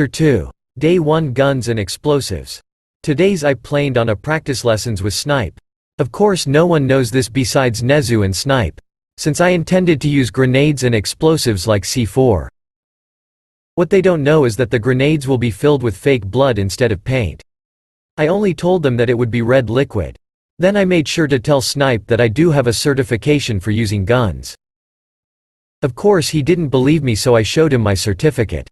Chapter 2. Day 1 Guns and Explosives. Today's I planed on a practice lessons with Snipe. Of course no one knows this besides Nezu and Snipe, since I intended to use grenades and explosives like C4. What they don't know is that the grenades will be filled with fake blood instead of paint. I only told them that it would be red liquid. Then I made sure to tell Snipe that I do have a certification for using guns. Of course he didn't believe me, so I showed him my certificate.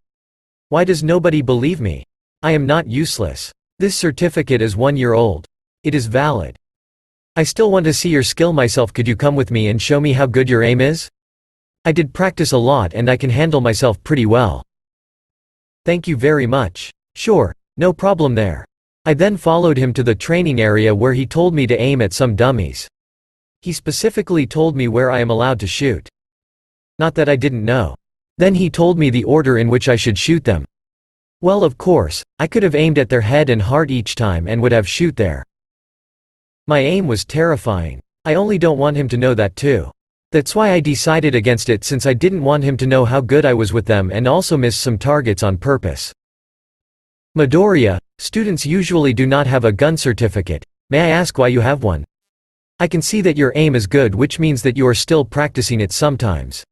Why does nobody believe me? I am not useless. This certificate is 1 year old. It is valid. I still want to see your skill myself. Could you come with me and show me how good your aim is? I did practice a lot and I can handle myself pretty well. Thank you very much. Sure, no problem there. I then followed him to the training area where he told me to aim at some dummies. He specifically told me where I am allowed to shoot. Not that I didn't know. Then he told me the order in which I should shoot them. Well, of course, I could have aimed at their head and heart each time and would have shoot there. My aim was terrifying. I only don't want him to know that too. That's why I decided against it, since I didn't want him to know how good I was with them and also miss some targets on purpose. Midoriya, students usually do not have a gun certificate. May I ask why you have one? I can see that your aim is good, which means that you are still practicing it sometimes.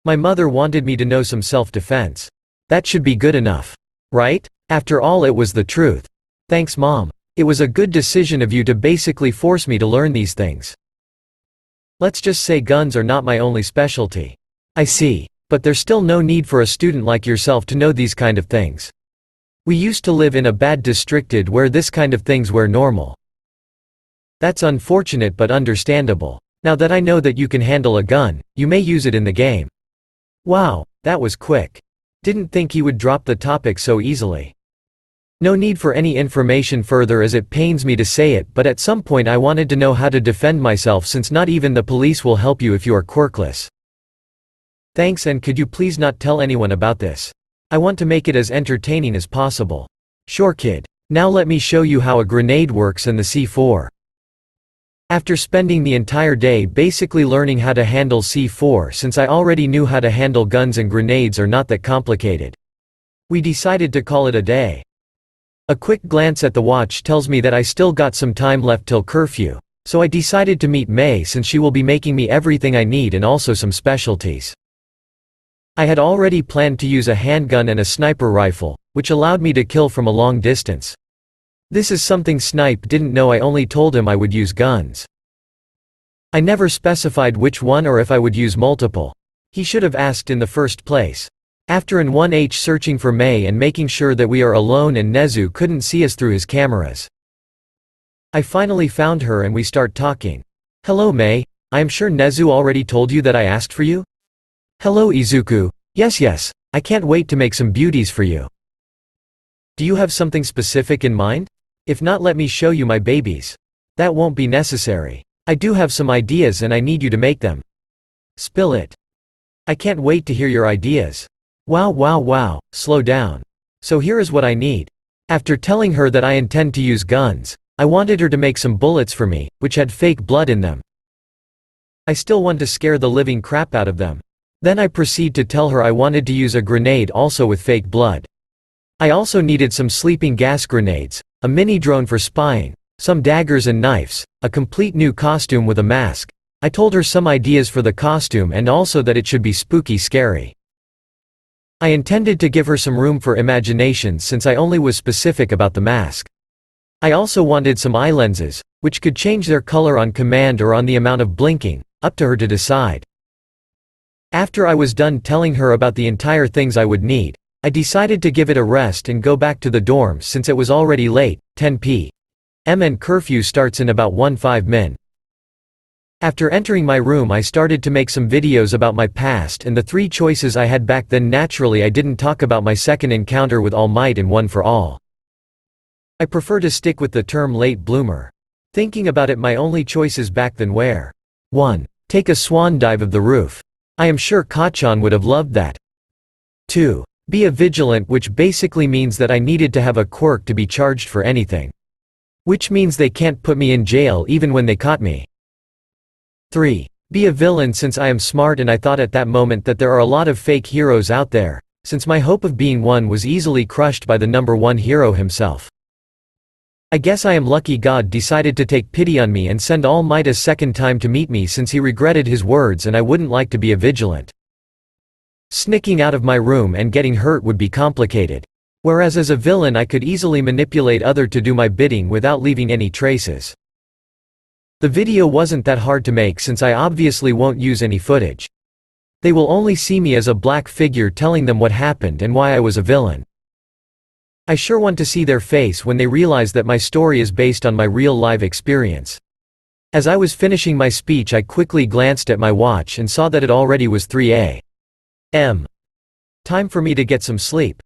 My mother wanted me to know some self-defense. That should be good enough. Right? After all, it was the truth. Thanks, Mom. It was a good decision of you to basically force me to learn these things. Let's just say guns are not my only specialty. I see. But there's still no need for a student like yourself to know these kind of things. We used to live in a bad districted where this kind of things were normal. That's unfortunate but understandable. Now that I know that you can handle a gun, you may use it in the game. Wow, that was quick. Didn't think he would drop the topic so easily. No need for any information further, as it pains me to say it, but at some point I wanted to know how to defend myself, since not even the police will help you if you are quirkless. Thanks, and could you please not tell anyone about this? I want to make it as entertaining as possible. Sure, kid. Now let me show you how a grenade works and the C4. After spending the entire day basically learning how to handle C4, since I already knew how to handle guns and grenades are not that complicated, we decided to call it a day. A quick glance at the watch tells me that I still got some time left till curfew, so I decided to meet May, since she will be making me everything I need and also some specialties. I had already planned to use a handgun and a sniper rifle, which allowed me to kill from a long distance. This is something Snipe didn't know. I only told him I would use guns. I never specified which one or if I would use multiple. He should have asked in the first place. After an 1H searching for May and making sure that we are alone and Nezu couldn't see us through his cameras, I finally found her and we start talking. Hello May, I am sure Nezu already told you that I asked for you? Hello Izuku, yes, I can't wait to make some beauties for you. Do you have something specific in mind? If not, let me show you my babies. That won't be necessary. I do have some ideas and I need you to make them. Spill it. I can't wait to hear your ideas. Wow, slow down. So here is what I need. After telling her that I intend to use guns, I wanted her to make some bullets for me, which had fake blood in them. I still want to scare the living crap out of them. Then I proceed to tell her I wanted to use a grenade also with fake blood. I also needed some sleeping gas grenades, a mini drone for spying, some daggers and knives, a complete new costume with a mask. I told her some ideas for the costume and also that it should be spooky scary. I intended to give her some room for imagination, since I only was specific about the mask. I also wanted some eye lenses, which could change their color on command or on the amount of blinking, up to her to decide. After I was done telling her about the entire things I would need, I decided to give it a rest and go back to the dorms, since it was already late, 10 p.m. and curfew starts in about 15 min. After entering my room, I started to make some videos about my past and the 3 choices I had back then. Naturally, I didn't talk about my second encounter with All Might and One for All. I prefer to stick with the term late bloomer. Thinking about it, my only choices back then were: 1. Take a swan dive of the roof. I am sure Kachan would have loved that. 2. Be a vigilant, which basically means that I needed to have a quirk to be charged for anything. Which means they can't put me in jail even when they caught me. 3. Be a villain, since I am smart and I thought at that moment that there are a lot of fake heroes out there, since my hope of being one was easily crushed by the number one hero himself. I guess I am lucky God decided to take pity on me and send All Might a second time to meet me, since he regretted his words and I wouldn't like to be a vigilant. Sneaking out of my room and getting hurt would be complicated. Whereas as a villain I could easily manipulate other to do my bidding without leaving any traces. The video wasn't that hard to make since I obviously won't use any footage. They will only see me as a black figure telling them what happened and why I was a villain. I sure want to see their face when they realize that my story is based on my real live experience. As I was finishing my speech I quickly glanced at my watch and saw that it already was 3 a.m. Time for me to get some sleep.